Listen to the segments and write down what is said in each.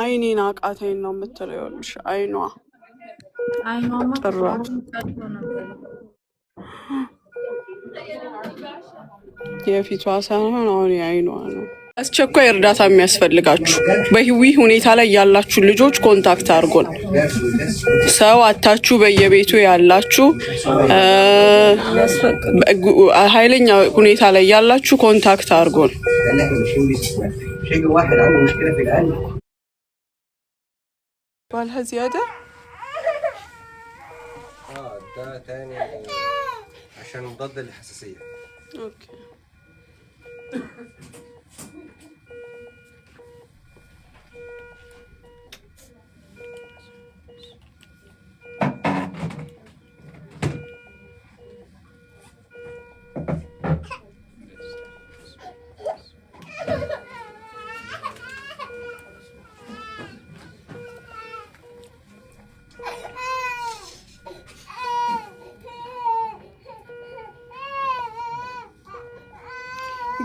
አይኔን አቃተኝ ነው የምትለው። ይኸውልሽ አይኗማ ጭራሽ የፊቷ ሳይሆን አሁን የአይኗ ነው። አስቸኳይ እርዳታ የሚያስፈልጋችሁ በህዊ ሁኔታ ላይ ያላችሁ ልጆች ኮንታክት አድርጎን። ሰው አታችሁ በየቤቱ ያላችሁ ኃይለኛ ሁኔታ ላይ ያላችሁ ኮንታክት አድርጎን። بالها زيادة؟ ده تاني عشان مضاد للحساسية. اوكي.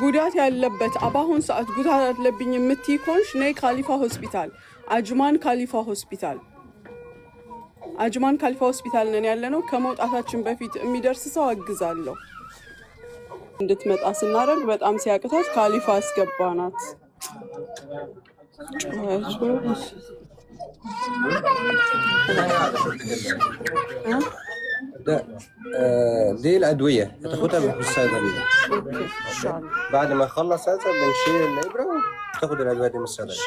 ጉዳት ያለበት አባሁን ሰዓት ጉዳት ያለብኝ የምትይ ከሆንሽ ነይ ካሊፋ ሆስፒታል፣ አጅማን ካሊፋ ሆስፒታል። አጅማን ካሊፋ ሆስፒታል ነን ያለነው። ከመውጣታችን በፊት የሚደርስ ሰው አግዛለሁ። እንድትመጣ ስናደርግ በጣም ሲያቅታት ካሊፋ አስገባናት። دي الأدوية هتاخدها من الصيدلية. بعد ما نخلص هذا بنشيل الإبرة وتاخد الأدوية دي من الصيدلية.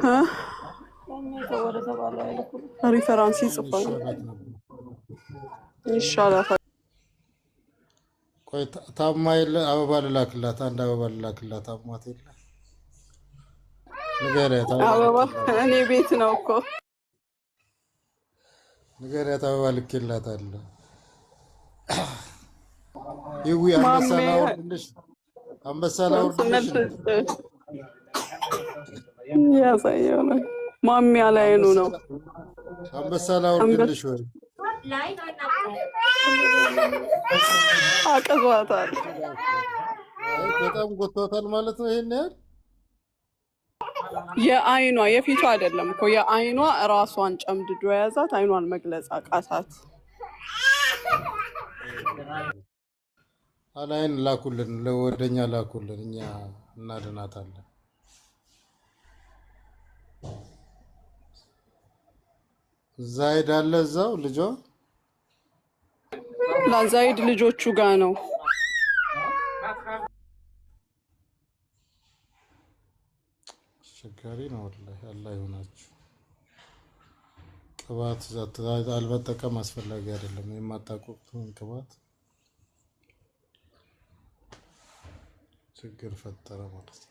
ها؟ ريفرانسي صفر. إن شاء الله. ቆይ ታማይለ አበባ ልላክላት፣ አንድ አበባ ልላክላት። አማት የለ ንገሪያት። አበባ እኔ ቤት ነው እኮ ንገሪያት። አበባ ልኬላታለሁ። ይዊ አንበሳ ላውርድልሽ፣ አንበሳ ላውርድልሽ። ያሳየው ነው ማሚ ያላየኑ ነው። አንበሳ ላውርድልሽ ወይ አቀዟታል። በጣም ጎቷታል ማለት ነው። ይሄን ያህል የአይኗ የፊቷ አይደለም እኮ የአይኗ ራሷን ጨምድዶ የያዛት አይኗን መግለጽ አቃታት። አላይን ላኩልን፣ ለወደኛ ላኩልን፣ እኛ እናድናታለን። ዛይድ አለ እዛው ልጇ ላዛይድ ልጆቹ ጋር ነው። አስቸጋሪ ነው ወላሂ። አላህ ይሆናችሁ። ቅባት አልበጠቀም አስፈላጊ አይደለም። የማታውቁትን ቅባት ችግር ፈጠረ ማለት ነው።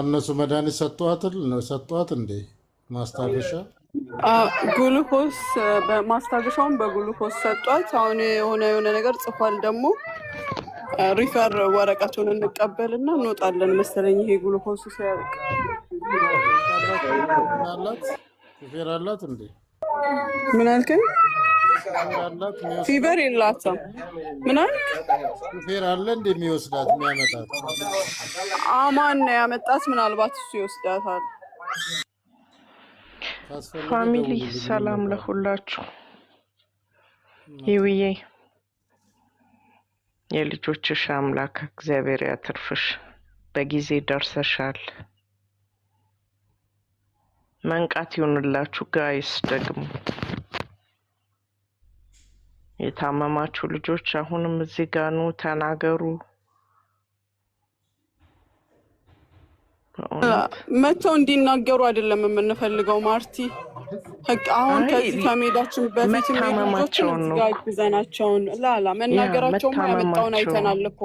እነሱ መድኃኒት ሰጧት እንዴ? ማስታገሻ ግሉኮስ በማስታገሻውን በግሉኮስ ሰጧት። አሁን የሆነ ነገር ጽፏል። ደግሞ ሪፈር ወረቀቱን እንቀበልና እንወጣለን መሰለኝ። ይሄ ግሉኮስ ሲያልቅ ፊቨር አላት እንዴ? ምን አልከኝ? ፊቨር የላትም። ምን አልክ? ፊቨር አለ እንዴ? የሚወስዳት የሚያመጣት አማን ነው ያመጣት። ምናልባት እሱ ይወስዳታል። ፋሚሊ ሰላም ለሁላችሁ። ይውዬ የልጆችሽ አምላክ እግዚአብሔር ያትርፍሽ። በጊዜ ደርሰሻል። መንቃት ይሁንላችሁ ጋይስ። ደግሞ የታመማችሁ ልጆች አሁንም እዚህ ጋር ኑ ተናገሩ። መተው እንዲናገሩ አይደለም የምንፈልገው ማርቲ። አሁን ከዚህ ከሜዳችን በፊት መታመማቸውን ነው ጋግዘናቸውን ላላ መናገራቸው ያመጣውን አይተናል እኮ።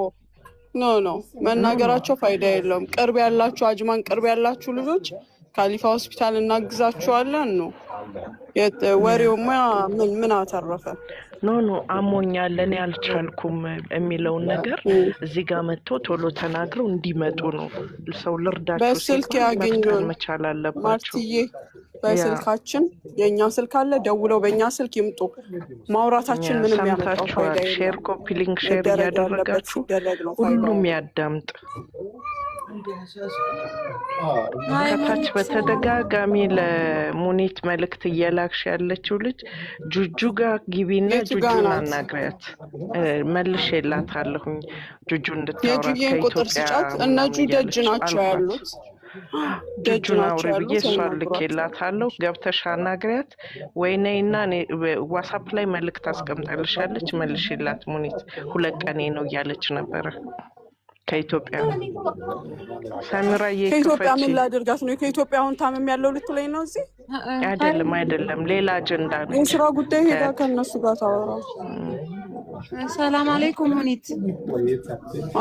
ኖ መናገራቸው ፋይዳ የለውም። ቅርብ ያላችሁ አጅማን ቅርብ ያላችሁ ልጆች ካሊፋ ሆስፒታል እናግዛችኋለን ነው ወሬውማ ምን አተረፈ? ኖ አሞኛል እኔ አልቻልኩም የሚለውን ነገር እዚህ ጋር መጥቶ ቶሎ ተናግረው እንዲመጡ ነው። ሰው ልርዳችሁ በስልክ ያገኙን መቻል አለባቸው። ማርትዬ በስልካችን የኛ ስልክ አለ፣ ደውለው በእኛ ስልክ ይምጡ። ማውራታችን ምንም ያመጣው ፋይዳ የለም። ሼር ኮፒ ሊንክ ሼር እያደረጋችሁ ሁሉም ያዳምጥ። ከታች በተደጋጋሚ ለሙኒት መልእክት እየላክሽ ያለችው ልጅ ጁጁ ጋር ግቢና ጁጁን አናግሪያት። መልሼላታለሁኝ ጁጁ እንድታወራ የጁዬን ቁጥር ስጫት። እነጁ ደጅ ናቸው ያሉት። ጁጁን አውሪ ብዬ እሷን ልኬላታለሁ። ገብተሽ አናግሪያት ወይ ነይና ዋትስአፕ ላይ መልእክት አስቀምጣልሻለች። መልሼላት ሙኒት 2 ቀኔ ነው እያለች ነበረ። ከኢትዮጵያ ሳምራዬ ከኢትዮጵያ ምን ላድርጋት ነው? ከኢትዮጵያ አሁን ታመም ያለው ልትለኝ ነው? እዚህ አይደለም ሌላ አጀንዳ ነው። የስራ ጉዳይ ሄዳ ከነሱ ጋር ታወራ። ሰላም አለይኩም ሙኒት።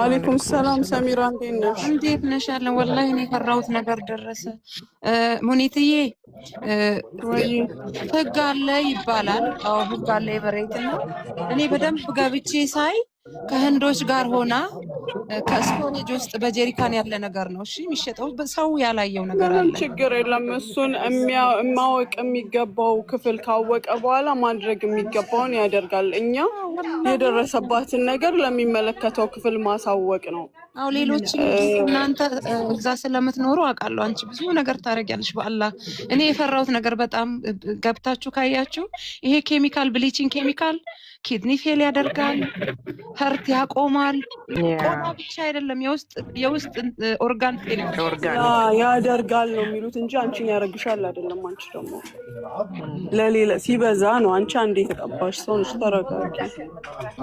አለይኩም ሰላም ሰሚራ፣ እንዴት ነሽ? እንዴት ነሽ? አለን ወላሂ እኔ የፈራሁት ነገር ደረሰ። ሙኒትዬ ህግ አለ ይባላል። አዎ ህግ አለ የበሬት ነው። እኔ በደንብ ገብቼ ሳይ ከህንዶች ጋር ሆና ከስቶሬጅ ውስጥ በጀሪካን ያለ ነገር ነው እሺ የሚሸጠው። ሰው ያላየው ነገር አለ። ችግር የለም። እሱን ማወቅ የሚገባው ክፍል ካወቀ በኋላ ማድረግ የሚገባውን ያደርጋል። እኛ የደረሰባትን ነገር ለሚመለከተው ክፍል ማሳወቅ ነው። አዎ ሌሎች እናንተ እዛ ስለምትኖሩ አውቃለሁ። አንቺ ብዙ ነገር ታደርጊያለሽ። በአላህ እኔ የፈራሁት ነገር በጣም ገብታችሁ ካያችሁ ይሄ ኬሚካል ብሊቺንግ ኬሚካል ኪድኒ ፌል ያደርጋል፣ ሀርት ያቆማል። ቆማ ብቻ አይደለም የውስጥ ኦርጋን ፌል ያደርጋል ነው የሚሉት እንጂ አንቺን ያረግሻል አይደለም። አንቺ ደግሞ ለሌላ ሲበዛ ነው። አንቺ አንዴ የተቀባሽ ሰው ነሽ። ተረጋጊ።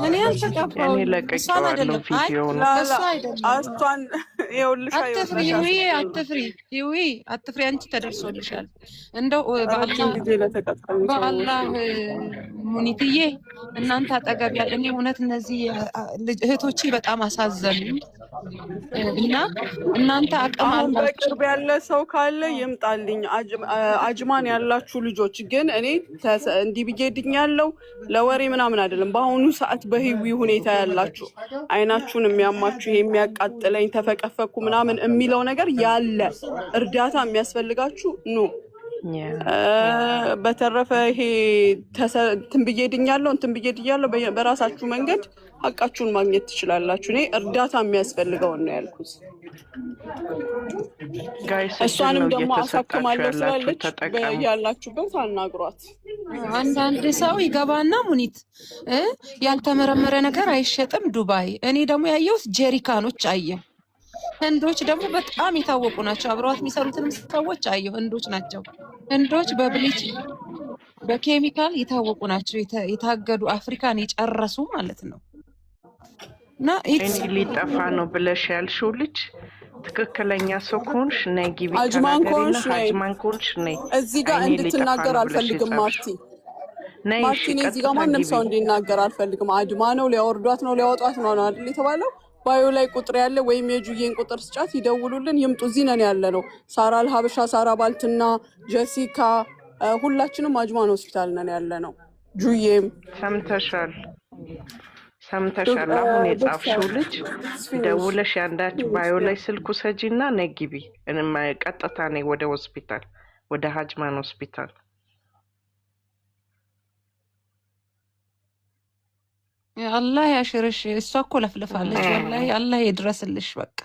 እኔ አልተቀባው እሷን አይደለም እሷ አይደለም አስቷን ይኸውልሽ። አትፍሪ አንቺ ተደርሶልሻል። እንደው በአላህ ሙኒትዬ እናንተ አጠገብ ያለ እኔ እውነት እነዚህ እህቶቼ በጣም አሳዘኑ እና እናንተ አቅም አላችሁ። በቅርብ ያለ ሰው ካለ ይምጣልኝ። አጅማን ያላችሁ ልጆች ግን እኔ እንዲህ ብዬ ድኛለሁ ለወሬ ምናምን አይደለም። በአሁኑ ሰዓት በህዊ ሁኔታ ያላችሁ አይናችሁን የሚያማችሁ ይሄ የሚያቃጥለኝ ተፈቀፈኩ ምናምን የሚለው ነገር ያለ እርዳታ የሚያስፈልጋችሁ ኑ። በተረፈ ይሄ ትንብዬ ድኛለሁ በራሳችሁ መንገድ ሀቃችሁን ማግኘት ትችላላችሁ። እኔ እርዳታ የሚያስፈልገውን ነው ያልኩት። እሷንም ደግሞ አሳክማለሁ ስላለች ያላችሁበት አናግሯት። አንዳንድ ሰው ይገባና ሙኒት ያልተመረመረ ነገር አይሸጥም ዱባይ። እኔ ደግሞ ያየሁት ጀሪካኖች አየሁ። ህንዶች ደግሞ በጣም የታወቁ ናቸው። አብረዋት የሚሰሩትንም ሰዎች አየሁ። ህንዶች ናቸው። ህንዶች በብሊች በኬሚካል የታወቁ ናቸው። የታገዱ አፍሪካን የጨረሱ ማለት ነው። እና እኔ ሊጠፋ ነው ብለሽ ያልሽው ልጅ ትክክለኛ ሰው ከሆንሽ ነይ ግቢ። አጅማን ከሆንሽ ነይ። እዚህ ጋር እንድትናገር አልፈልግም ማርቲ። እኔ እዚህ ጋር ማንም ሰው እንዲናገር አልፈልግም። አድማ ነው፣ ሊያወርዷት ነው፣ ሊያወጧት ነው አይደል የተባለው? ባዮ ላይ ቁጥር ያለ ወይም የጁዬን ቁጥር ስጫት፣ ይደውሉልን፣ ይምጡ። እዚህ ነን ያለ ነው። ሳራ አልሀበሻ፣ ሳራ ባልትና፣ ጀሲካ ሁላችንም አጅማን ሆስፒታል ነን ያለ ነው። ጁዬም ሰምተሻል። አሁን የጻፍሽው ልጅ ደውለሽ ያንዳች ባዮ ላይ ስልኩ ሰጂና ነይ ግቢ። ቀጥታ ነይ ወደ ሆስፒታል፣ ወደ አጅማን ሆስፒታል። አላህ ያሽርሽ። እሷ እኮ ለፍልፋለች። ወላሂ አላህ ይድረስልሽ። በቃ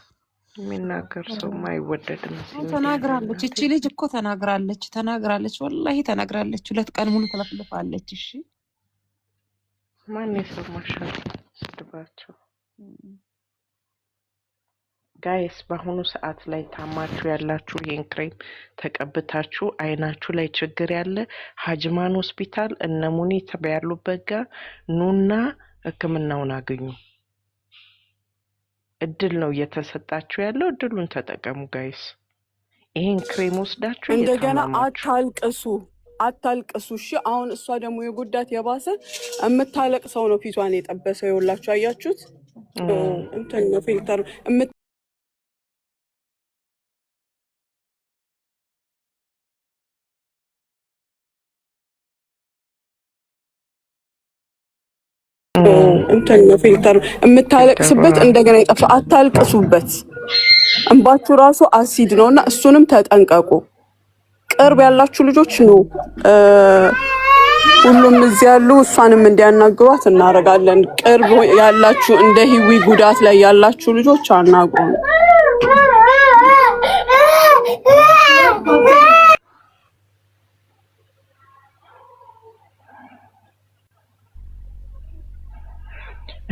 የሚናገር ሰው አይወደድም። ተናግራለች። እቺ ልጅ እኮ ተናግራለች። ወላሂ ተናግራለች። 2 ቀን ሙሉ ተለፍልፋለች። እሺ ማን ይሰማሻል? ስድባቸው ጋይስ። በአሁኑ ሰዓት ላይ ታማችሁ ያላችሁ ይሄን ክሬም ተቀብታችሁ አይናችሁ ላይ ችግር ያለ አጅማን ሆስፒታል እነ ሙኒት ያሉበት ጋር ኑና ሕክምናውን አገኙ። እድል ነው እየተሰጣችሁ ያለው። እድሉን ተጠቀሙ ጋይስ። ይሄን ክሬም ወስዳችሁ እንደገና አታልቅሱ። እሺ አሁን እሷ ደግሞ የጉዳት የባሰ የምታለቅሰው ነው ፊቷን የጠበሰው። ይኸውላችሁ አያችሁት? እንትን ነው ፊልተር እንትን ነው ፊልተር የምታለቅስበት እንደገና ይጠፋ። አታልቅሱበት። እንባችሁ ራሱ አሲድ ነውና እሱንም ተጠንቀቁ። ቅርብ ያላችሁ ልጆች ነው ሁሉም እዚህ ያሉ እሷንም እንዲያናግሯት እናደርጋለን። ቅርብ ያላችሁ እንደ ህዊ ጉዳት ላይ ያላችሁ ልጆች አናግሩ።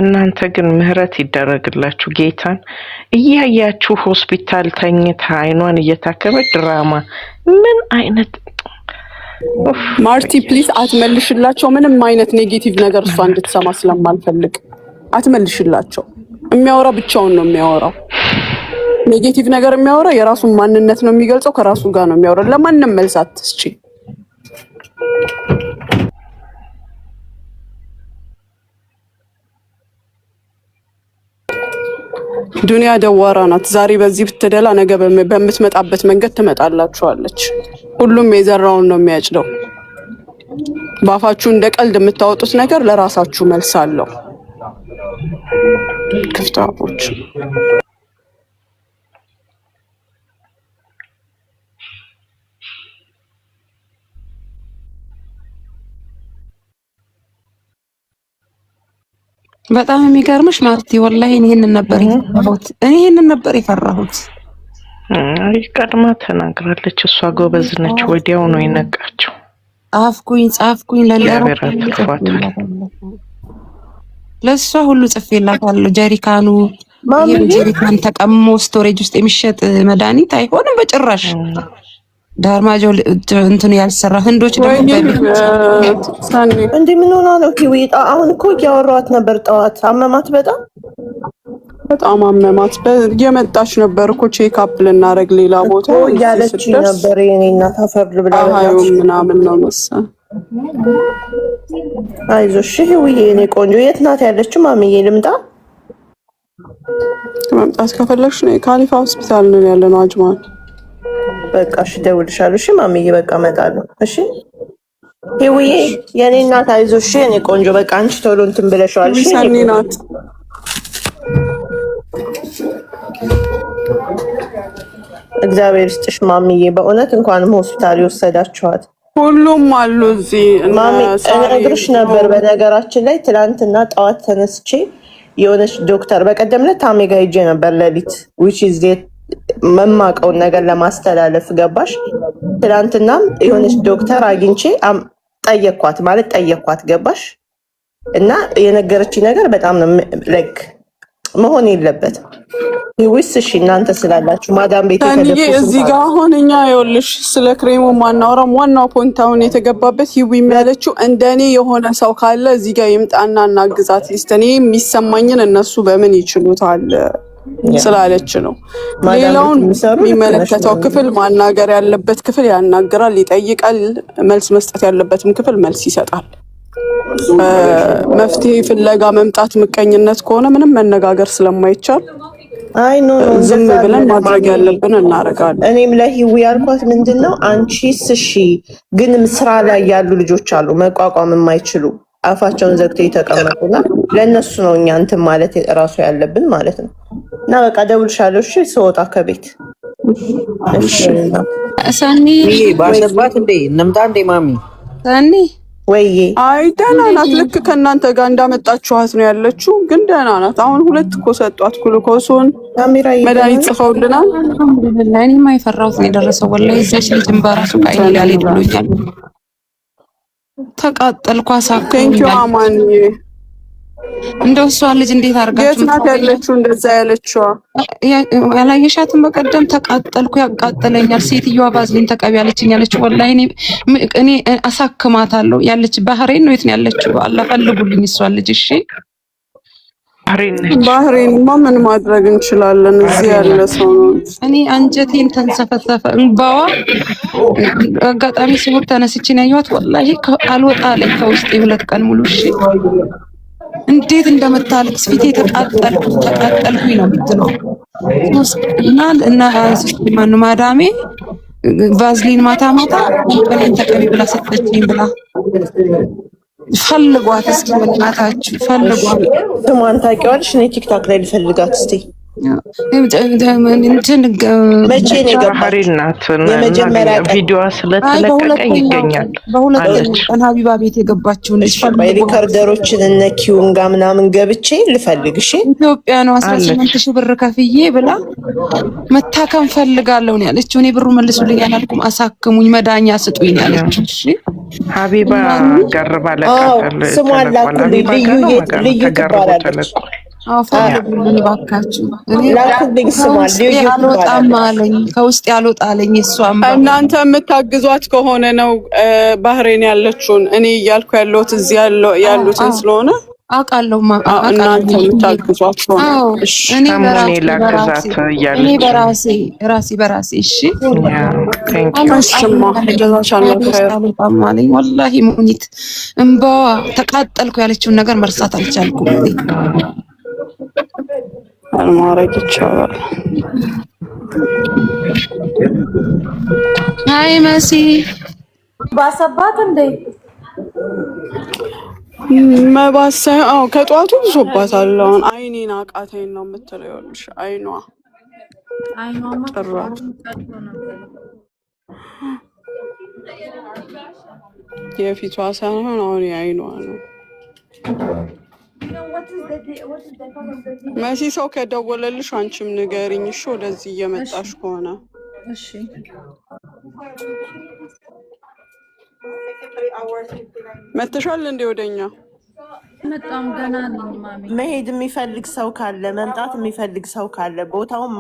እናንተ ግን ምህረት ይደረግላችሁ። ጌታን እያያችሁ ሆስፒታል ተኝታ አይኗን እየታከመች ድራማ ምን አይነት ማርቲ ፕሊስ አትመልሽላቸው። ምንም አይነት ኔጌቲቭ ነገር እሷ እንድትሰማ ስለማልፈልግ አትመልሽላቸው። የሚያወራ ብቻውን ነው የሚያወራው። ኔጌቲቭ ነገር የሚያወራ የራሱን ማንነት ነው የሚገልጸው፣ ከራሱ ጋር ነው የሚያወራው። ለማንም መልስ አትስጪ። ዱንያ ደዋራ ናት። ዛሬ በዚህ ብትደላ ነገ በምትመጣበት መንገድ ትመጣላችኋለች። ሁሉም የዘራውን ነው የሚያጭደው። ባፋችሁ እንደ ቀልድ የምታወጡት ነገር ለራሳችሁ መልስ አለው። ክፍታቦች በጣም የሚገርምሽ ማርቲ ወላሂ ይሄንን ነበር የፈራሁት። አይ ቀድማ ተናግራለች። እሷ ጎበዝ ነች። ወዲያው ነው የነቃቸው። ጻፍኩኝ ለእሷ ሁሉ ጽፌላታለሁ። ጀሪካን ተቀምሞ ስቶሬጅ ውስጥ የሚሸጥ መድኃኒት አይሆንም በጭራሽ። ዳርማጆ እንትኑ ያልሰራ ህንዶች ደግሞ እንዴ ምን ሆና ነው ኪዊጣ? አሁን እኮ እያወራኋት ነበር። ጠዋት አመማት፣ በጣም አመማት። የመጣች ነበር እኮ ቼክ አፕ ልናደርግ ሌላ ቦታ እያለች ነበር። የኔ እናት አፈር ብላ ምናምን ነው መሰለኝ። አይዞሽ ህውዬ፣ የኔ ቆንጆ። የት ናት ያለችው? ማሚዬ ልምጣ? መምጣት ከፈለግሽ ነው። ካሊፋ ሆስፒታል ነን ያለነው አጅማን። በቃ እሺ፣ እደውልልሻለሁ። እሺ ማሚዬ፣ በቃ እመጣለሁ። እሺ ህውዬ፣ የኔ እናት አይዞሽ የኔ ቆንጆ። በቃ አንቺ ቶሎ እንትን ብለሽዋል። እሺ ሰኒ ናት። እግዚአብሔር ይስጥሽ ማሚዬ። በእውነት እንኳንም ሆስፒታል የወሰዳችኋት ሁሉም አሉ እዚህ። ማሚ እነግርሽ ነበር። በነገራችን ላይ ትናንትና ጠዋት ተነስቼ የሆነች ዶክተር በቀደም ዕለት ታሜ ጋር ሄጄ ነበር ሌሊት which is መማቀውን ነገር ለማስተላለፍ ገባሽ። ትናንትናም የሆነች ዶክተር አግኝቼ ጠየኳት ገባሽ። እና የነገረች ነገር በጣም ነው ላይክ መሆን የለበትም ይውስ። እሺ እናንተ ስላላችሁ ማዳም ቤት ተንዬ እዚህ ጋር አሁን እኛ ይኸውልሽ ስለ ክሬሙ ማናወራም። ዋናው ፖይንት አሁን የተገባበት ይው የሚያለችው እንደኔ የሆነ ሰው ካለ እዚህ ጋር ይምጣና እናግዛት ሊስት እኔ የሚሰማኝን እነሱ በምን ይችሉታል ስላለች ነው። ሌላውን የሚመለከተው ክፍል ማናገር ያለበት ክፍል ያናገራል፣ ይጠይቃል። መልስ መስጠት ያለበትም ክፍል መልስ ይሰጣል። መፍትሄ ፍለጋ መምጣት ምቀኝነት ከሆነ ምንም መነጋገር ስለማይቻል ዝም ብለን ማድረግ ያለብን እናደርጋለን። እኔም ለህዊ ያልኳት ምንድነው አንቺስ እሺ፣ ግን ስራ ላይ ያሉ ልጆች አሉ መቋቋም የማይችሉ አፋቸውን ዘግተው የተቀመጡና ለእነሱ ነው እኛ እንትን ማለት እራሱ ያለብን ማለት ነው። እና በቃ ደውልሻለሁ። እሺ ስወጣ ከቤት ሰኒ ባሰባት እንዴ እንምጣ እንዴ ማሚ ሰኒ ወይዬ አይ ደህና ናት። ልክ ከእናንተ ጋር እንዳመጣችኋት ነው ያለችው። ግን ደህና ናት። አሁን 2 እኮ ሰጧት ግሉኮሱን መድኃኒት ጽፈውልናል። አልሐምዱሊላህ። እኔማ የፈራሁት ነው የደረሰው ወላሂ። እዛች ልጅም በራሱ ቃይ ያለ ብሎኛል። ተቃጠልኩ። ቴንኪው አማን። እንደው እሷ ልጅ እንዴት አድርጋችሁ የት ናት ያለችው? እንደዛ ያለችው ያላየሻትም? በቀደም ተቃጠልኩ፣ ያቃጠለኛል። ሴትዮዋ ባዝሊን ተቀቢ ያለችኝ ያለች ወላሂ እኔ አሳክማታለሁ። ያለች ባህሬን ነው። የት ነው ያለችው? አላህ ፈልጉልኝ እሷ ልጅ። እሺ ባህሬንማ ምን ማድረግ እንችላለን? እዚህ ያለ ሰው ነው። እኔ አንጀቴን ተንሰፈሰፈ እንባዋ። አጋጣሚ ስውር ተነስቼ ነው ያየኋት። ወላሂ አልወጣ አለኝ ከውስጤ 2 ቀን ሙሉ። እሺ እንዴት እንደምታለቅስ ፊቴ ተቃጠልኩኝ ነው የምትለው። እና ማኑ ማዳሜ ቫዝሊን ማታ ማታ ቀሌን ተቀቢ ብላ ሰጠችኝ ብላ ፈልጓት እስኪ በእናታችሁ ፈልጓት። ስሟን ታውቂዋለሽ? እኔ ቲክታክ ላይ ልፈልጋት እስቲ። እንትን መቼ ነው የገባችው? ባህሪ ናት። የመጀመሪያ ቀን ቪዲዮዋ ስለተለቀቀ ይገኛል በሁለተኛው ቀን ሀቢባ ቤት የገባችው ልጅ ሪከርደሮችን እነ ኪዩንጋ ምናምን ገብቼ ልፈልግ። እሺ ኢትዮጵያ ነው 18,000 ብር ከፍዬ ብላ መታከም ፈልጋለሁ ነው ያለችው። እኔ ብሩ መልሱልኝ አላልኩም፣ አሳክሙኝ መዳኛ ስጡኝ ነው ያለችው። እሺ ሀቢባ ገርባ ለቃተል ስሟን ላኩልኝ። ልዩ ትባላለች። ፈልጉልኝ እባካችሁ። ላኩልኝ ስሟን ልዩ አልወጣም አለኝ፣ ከውስጥ ያልወጣለኝ እሷም። እናንተ የምታግዟት ከሆነ ነው ባህሬን ያለችውን እኔ እያልኩ ያለሁት እዚህ ያሉትን ስለሆነ አውቃለሁ። እናንተ የምታግዟት ከሆነ እኔ በራሴ እሺ አለኝ። ወላሂ ሙኒት እምባዋ ተቃጠልኩ ያለችውን ነገር መርሳት አልቻልኩም። ማድረግ ይቻላል። አይ መሲ ባሰባት እንዴ? መባሰ ከጧቱ ብሶባታል። አሁን አይኔን አቃተኝ ነው የምትለው። ይኸውልሽ አይኗማ ጥራት የፊቷ ሳይሆን አሁን የአይኗ ነው። መሲ ሰው ከደወለልሽ አንቺም ንገሪኝ እሺ፣ ወደዚህ እየመጣሽ ከሆነ እሺ። መተሻል እንዴ ወደኛ? በጣም ገና ነኝ ማሚ። መሄድ የሚፈልግ ሰው ካለ መምጣት የሚፈልግ ሰው ካለ ቦታውን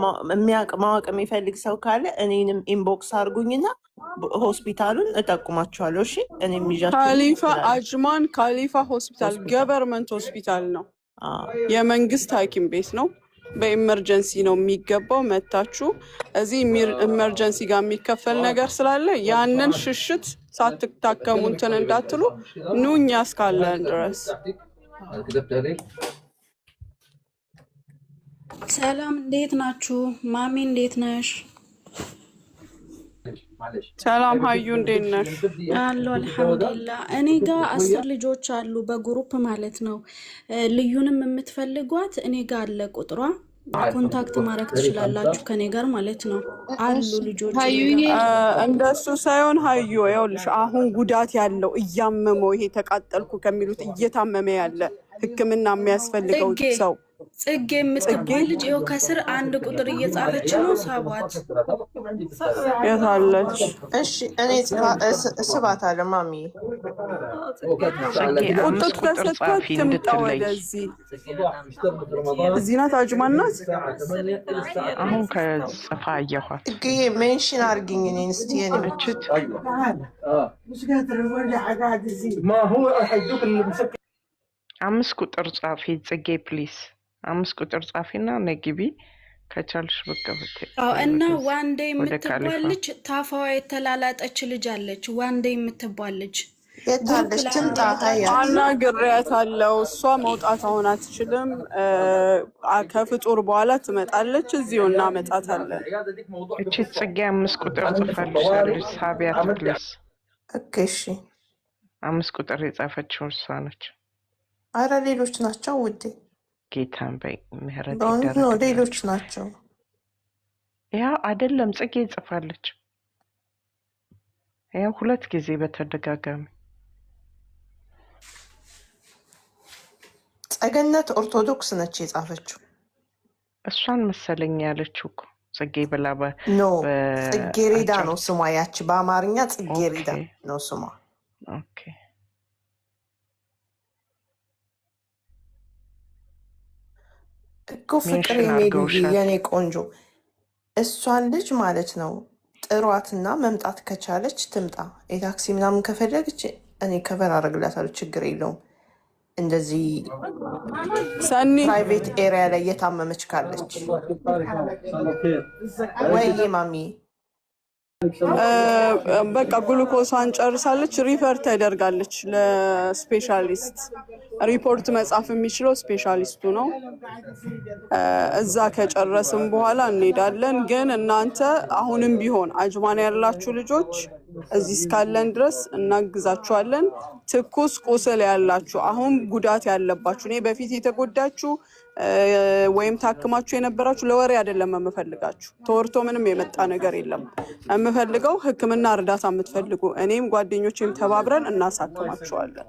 ማወቅ የሚፈልግ ሰው ካለ እኔንም ኢንቦክስ አድርጉኝና ሆስፒታሉን እጠቁማቸዋለሁ። እሺ እኔ ካሊፋ አጅማን ካሊፋ ሆስፒታል ገቨርንመንት ሆስፒታል ነው፣ የመንግስት ሐኪም ቤት ነው። በኢመርጀንሲ ነው የሚገባው። መታችሁ እዚህ ኢመርጀንሲ ጋር የሚከፈል ነገር ስላለ ያንን ሽሽት ሳትታከሙ እንትን እንዳትሉ ኑ እኛ እስካለን ድረስ። ሰላም እንዴት ናችሁ? ማሚ እንዴት ነሽ? ሰላም ሀዩ እንዴት ነሽ? አሎ አልሐምዱሊላህ። እኔ ጋር 10 ልጆች አሉ በግሩፕ ማለት ነው። ልዩንም የምትፈልጓት እኔ ጋር አለ ቁጥሯ፣ ኮንታክት ማድረግ ትችላላችሁ ከኔ ጋር ማለት ነው። አሉ ልጆች እንደሱ ሳይሆን ሀዩ ይኸውልሽ፣ አሁን ጉዳት ያለው እያመመው ይሄ ተቃጠልኩ ከሚሉት እየታመመ ያለ ሕክምና የሚያስፈልገው ሰው ጽጌ የምትባል ልጅ ይኸው ከስር አንድ ቁጥር እየጻፈች ነው። ሳቧት የታለች? እሺ እኔ ስባታለሁ ማሚ። ቁጥጥ ተሰጥቷት ትምጣ ወደዚህ። እዚህ ናት አጅማን ናት። አሁን ከጽፋ አየኋት። ጽጌ ሜንሽን አድርጊኝ እኔን እስቲ እችት 5 ቁጥር ጻፊ ጽጌ ፕሊስ። 5 ቁጥር ጻፊና ነግቢ ከቻልሽ በቃ ብትይ። እና ዋንዴ የምትባል ልጅ ታፋዋ የተላላጠች ልጅ አለች። ዋንዴ የምትባል ልጅ የታለች? ትምጣ። አናግሬያታለሁ። እሷ መውጣት አሁን አትችልም። ከፍጡር በኋላ ትመጣለች። እዚሁ እናመጣታለን። እቺ ጽጌ 5 ቁጥር ጽፋለች። ሳቢያት ፕሊስ። ኦኬ እሺ። 5 ቁጥር የጻፈችው እሷ ነች። አረ ሌሎች ናቸው ውዴ። ጌታን በይ ምህረት ነው ሌሎች ናቸው። ያ አይደለም ጽጌ ጽፋለች። ያ 2 ጊዜ በተደጋጋሚ። ጸገነት ኦርቶዶክስ ነች የጻፈችው። እሷን መሰለኝ ያለችው እኮ ጽጌ ብላ ኖ ጽጌሬዳ ነው ስሟ። ያቺ በአማርኛ ጽጌሬዳ ነው ስሟ። ኦኬ እኮ ፍቅር የኔ ቆንጆ እሷን ልጅ ማለት ነው ጥሯትና መምጣት ከቻለች ትምጣ። የታክሲ ምናምን ከፈለገች እኔ ከበር አደርግላታለሁ፣ ችግር የለውም። እንደዚህ ፕራይቬት ኤሪያ ላይ እየታመመች ካለች ወይ ማሚ በቃ ግሉኮሷን ጨርሳለች፣ ሪፈር ተደርጋለች ለስፔሻሊስት። ሪፖርት መጻፍ የሚችለው ስፔሻሊስቱ ነው። እዛ ከጨረስም በኋላ እንሄዳለን። ግን እናንተ አሁንም ቢሆን አጅማን ያላችሁ ልጆች እዚህ እስካለን ድረስ እናግዛችኋለን። ትኩስ ቁስል ያላችሁ አሁን ጉዳት ያለባችሁ እኔ በፊት የተጎዳችሁ ወይም ታክማችሁ የነበራችሁ ለወሬ አይደለም የምፈልጋችሁ። ተወርቶ ምንም የመጣ ነገር የለም። የምፈልገው ሕክምና እርዳታ የምትፈልጉ እኔም ጓደኞቼም ተባብረን እናሳክማችኋለን።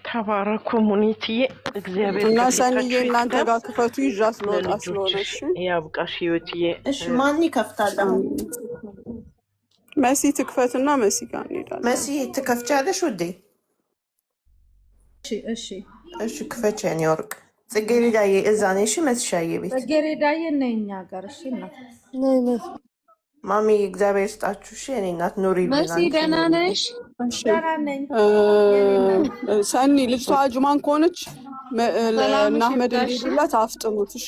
ተባረኩ ሙኒትዬ፣ እግዚአብሔር እና ሰንዬ እናንተ ጋር ክፈቱ ይዣት ልወጣ ስለሆነ እሺ። ያብቃሽ ህይወትዬ። እሺ ማን ይከፍታል አሁን? መሲ ትክፈትና መሲ ጋር እንሄዳለን። መሲ ትከፍቻለሽ ውዴ? እሺ እሺ ክፈች የኔ ወርቅ። ጽጌረዳዬ እዛ ነሽ? መስሻዬ ቤት ጽጌረዳዬ ነኝ እኛ ጋር። እሺ እናት ማሚ እግዚአብሔር ስጣችሁ። እሺ የኔ እናት ኑሪ። መሲ ደህና ነሽ? ደህና ነኝ። ሰኒ ልጅቷ አጅማን ከሆነች እና አህመድ እንዲላት አፍጥኑት። እሺ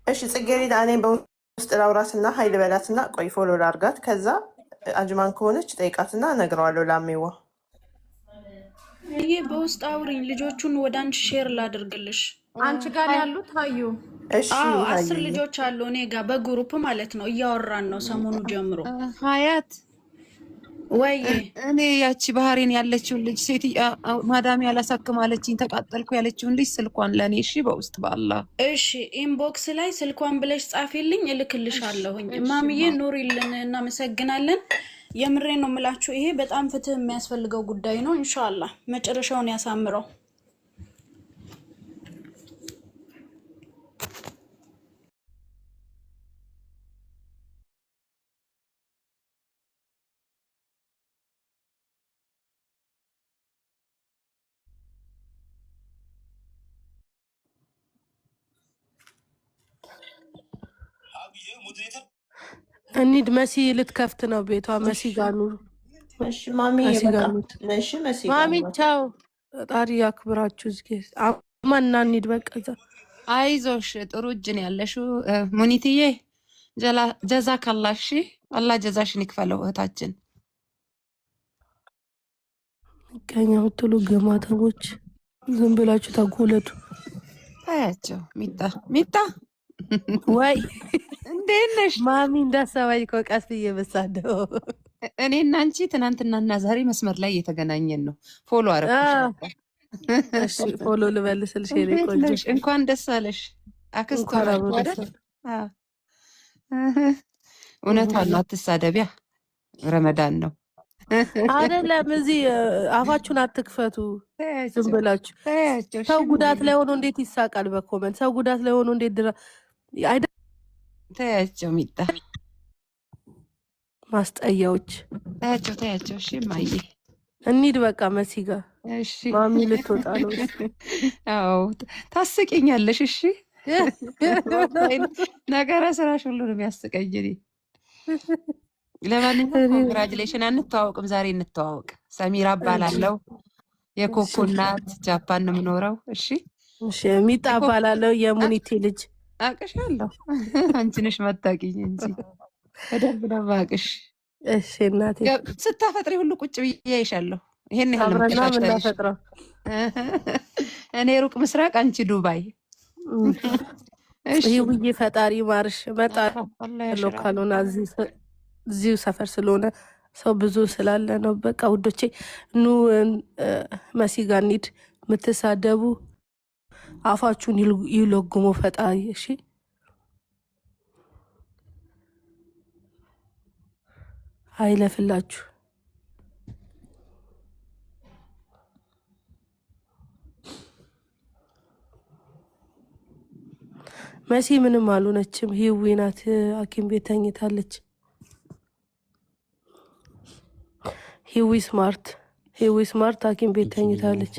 እሺ ጽጌረዳ እኔ በውስጥ ላውራትና ሀይል በላትና ቆይ ፎሎ ላርጋት። ከዛ አጅማን ከሆነች ጠይቃትና እነግረዋለሁ ላሜዋ። ይሄ በውስጥ አውሪኝ። ልጆቹን ወደ አንቺ ሼር ላድርግልሽ። አንቺ ጋር ያሉት ታዩ? እሺ 10 ልጆች አሉ እኔ ጋር በግሩፕ ማለት ነው። እያወራን ነው ሰሞኑ ጀምሮ። ሀያት ወይ እኔ ያቺ ባህሬን ያለችውን ልጅ ሴት ማዳም ያላሳክማለችኝ ተቃጠልኩ ያለችውን ልጅ ስልኳን ለእኔ እሺ፣ በውስጥ በአላህ እሺ፣ ኢንቦክስ ላይ ስልኳን ብለሽ ጻፊልኝ፣ እልክልሻለሁኝ። ማሚዬ ኑሪልን፣ እናመሰግናለን። የምሬ ነው የምላችሁ። ይሄ በጣም ፍትህ የሚያስፈልገው ጉዳይ ነው። ኢንሻአላህ መጨረሻውን ያሳምረው። እንሂድ። መሲ ልትከፍት ነው ቤቷ። መሲ ጋር ኑሩ። እሺ ማሚ ማሚ ቻው። ፈጣሪ ያክብራችሁ። እዚህ አማና እንሂድ በቃ። አይዞሽ፣ ጥሩ እጅ ነው ያለሽው ሙኒትዬ። ጀዛከላህ። እሺ አላህ ጀዛሽን ይክፈለው እህታችን። ቀኛ ምትሉ ገማተቦች ዝም ብላችሁ ተጎለቱ። ታያቸው ሚጣ ወይ እንዴት ነሽ ማሚ? እንዳሰባኝ እኮ ቀስ ብዬ በሳደው። እኔ እና አንቺ ትናንትናና ዛሬ መስመር ላይ እየተገናኘን ነው። ፎሎ አረኩሽ። እሺ ፎሎ ልበልስልሽ። የኔ ቆንጆ እንኳን ደስ አለሽ። አክስቷ አይደል? እውነቷን ነው። አትሳደቢያ፣ ረመዳን ነው አይደለም። እዚህ አፋችሁን አትክፈቱ ዝም ብላችሁ። ሰው ጉዳት ላይ ሆኖ እንዴት ይሳቃል በኮመንት? ሰው ጉዳት ላይ ሆኖ እንዴት ተያቸው ሚጣ ማስጠያዎች ተያቸው። እሺ ማዬ እንሂድ በቃ መሲ ጋር። እሺ ማሚ ልትወጣ ነው። አዎ ታስቀኛለሽ። እሺ ነገረ ስራሽ ሁሉ ነው የሚያስቀኝ። ለማንኛውም ኮንግራጁሌሽን። አንተዋወቅም፣ ዛሬ እንተዋወቅ። ሰሚራ እባላለሁ። የኮኮ እናት ጃፓን ነው የምኖረው። እሺ ሚጣ እባላለሁ። የሙኒቲ ልጅ አቅሻለሁ። አንቺ ነሽ መታቂኝ እንጂ በደንብ ነው የማቅሽ። እሺ እናቴ ስታፈጥሪ ሁሉ ቁጭ ብዬ አይሻለሁ። ይሄን ያህል ምናፈጥረው እኔ ሩቅ ምስራቅ፣ አንቺ ዱባይ። ይህ ውዬ ፈጣሪ ማርሽ እመጣለሁ። ካልሆነ እዚሁ ሰፈር ስለሆነ ሰው ብዙ ስላለ ነው። በቃ ውዶቼ ኑ መሲ ጋር እንሂድ። የምትሳደቡ አፋችሁን ይለጉሞ ፈጣሪ። እሺ አይለፍላችሁ። መሲ ምንም አልሆነችም። ሂዊ ናት፣ ሐኪም ቤት ተኝታለች። ሂዊ ስማርት ሐኪም ቤት ተኝታለች።